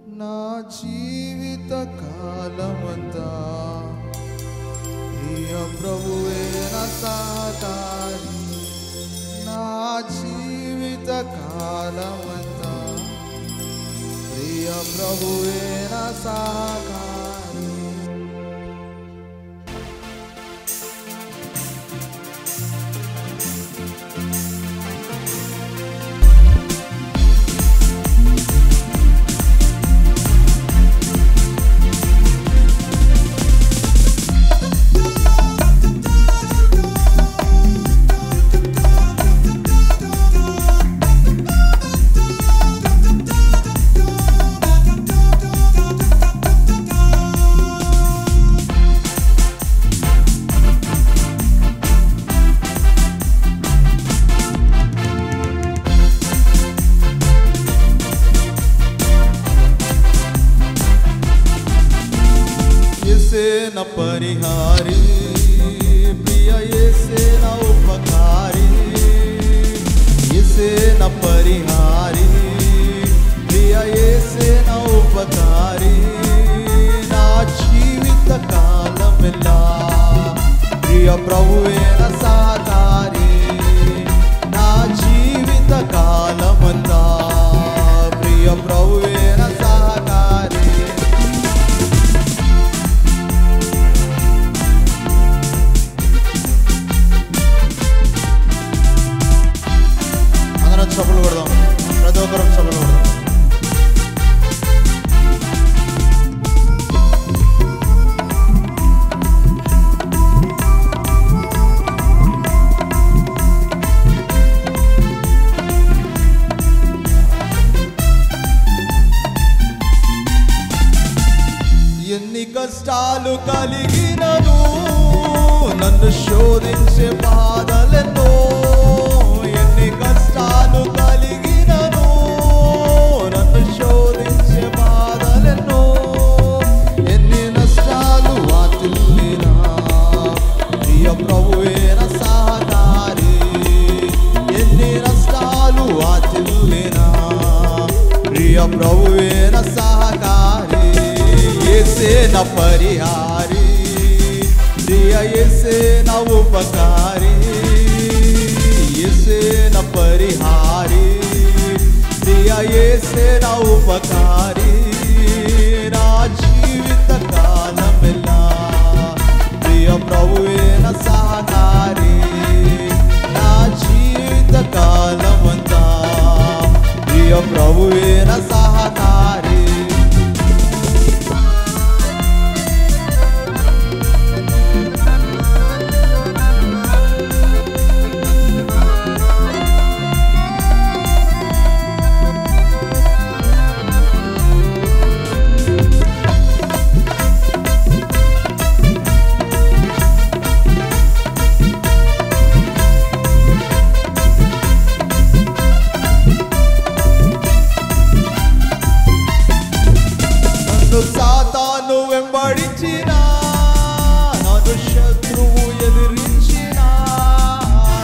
నా జీవిత కాలమంతా ప్రియ ప్రభువే నా సహకారి. నా జీవిత కాలమంతా ప్రియ ప్రభువే నా సహకారి. నా పరిహారి ప్రియ యేసే నా ఉపకారి. యేసే నా పరిహారి ప్రియ యేసే నా ఉపకారి. నా జీవిత కాలమెల్లా ప్రియ ప్రభువే నా సహకారి. నా జీవిత కాలమంతా ప్రియ ప్రభువే నా సహకారి. చప్పట్లు కొడదాం, ప్రతి ఒక్కరం చప్పట్లు కొడదాం. ఎన్ని కష్టాలు కలిగినను నన్ను శోధించే బాధలెన్నో. ఎన్ని కష్టాలు కలిగినను నన్ను శోధించే బాధలెన్నో. ఎన్ని నష్టాలు వాటిల్లినా ప్రియ ప్రభువే నా సహకారి. ఎన్ని నష్టాలు వాటిల్లినా ప్రియ ప్రభువే నా సహకారి. యేసే నా పరిహారి ప్రియ యేసే నా ఉపకారి. యేసే నా పరిహారి ప్రియ యేసే నా ఉపకారి. నా జీవిత కాలమెల్లా ప్రియ ప్రభువే నా సహకారి. నా జీవిత కాలమంతా ప్రియ ప్రభువే నా సహకారి. సాతాను వెంబడించిన నన్ను శత్రువు ఎదిరించిన.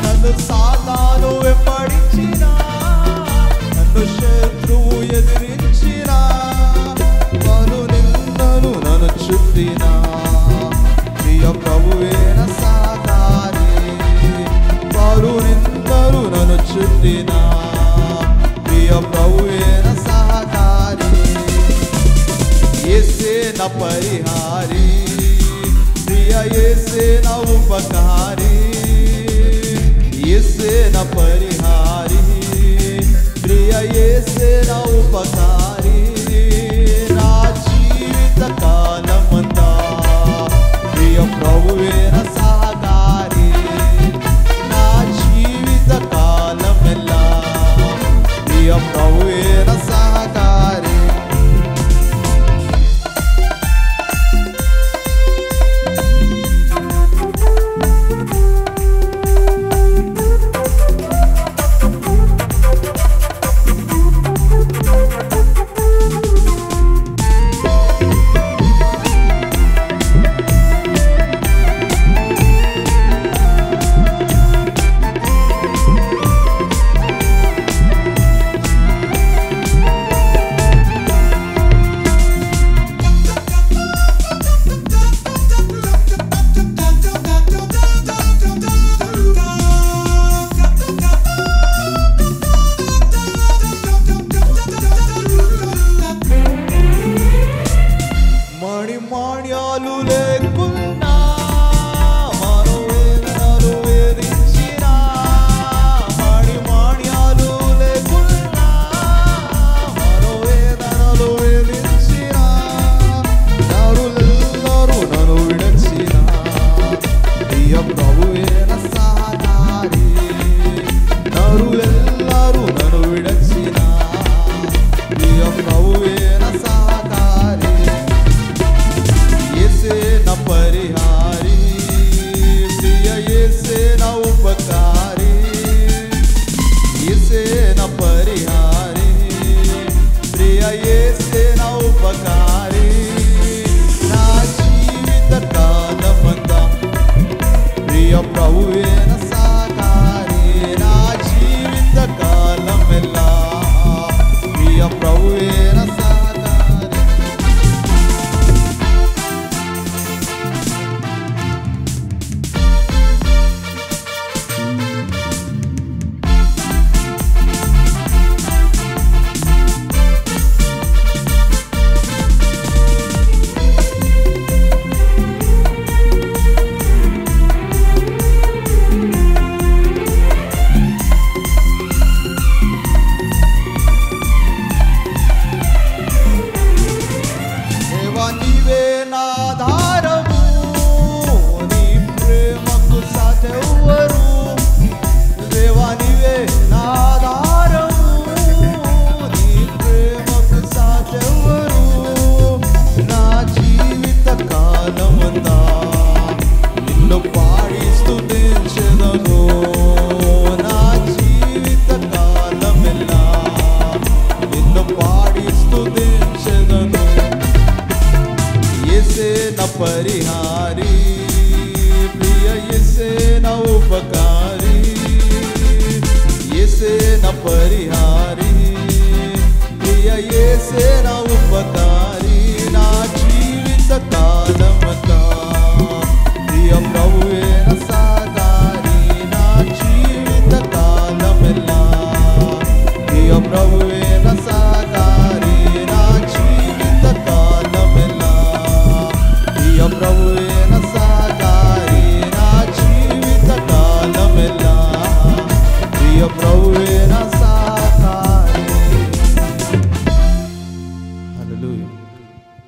నన్ను సాతాను వెంబడించిన నన్ను శత్రువు ఎదిరించిన. వారు నిందలు నన్ను చుట్టిన ప్రియ ప్రభువే నా సహకారి. వారు నిందలు నన్ను చుట్టిన ప్రియ ప్రభువే నా సహకారి. యేసే నా పరిహారి ప్రియ యేసే నా ఉపకారి. యేసే నా పరిహారి ప్రియ యేసే నా ఉపకారి. నా జీవిత కాలమంతా ప్రియ ప్రభువే నా సహకారి. నా జీవిత కాలమెల్లా ప్రియ ప్రభువే నా సహకారి. ఉపకారి నా జీవిత కాలమంతా ప్రియ ప్రభువే నా సహకారి నా జీవిత కాలమెల్లా ప్రియ ప్రభువే నా సహకారి परिहारी प्रिय येसे न उपकारी येसे न परिहारी प्रिय येसे न उपकारी ना जीवित कालमता प्रिय प्रभुवे न सहकारी ना जीवित कालमेल्ला प्रिय प्रभुवे न सहकारी ना जीवित कालमेल्ला ప్రభువే నా సహకారి నా జీవిత కాలమెల్లా ప్రియ ప్రభువే నా సహకారి హల్లెలూయా.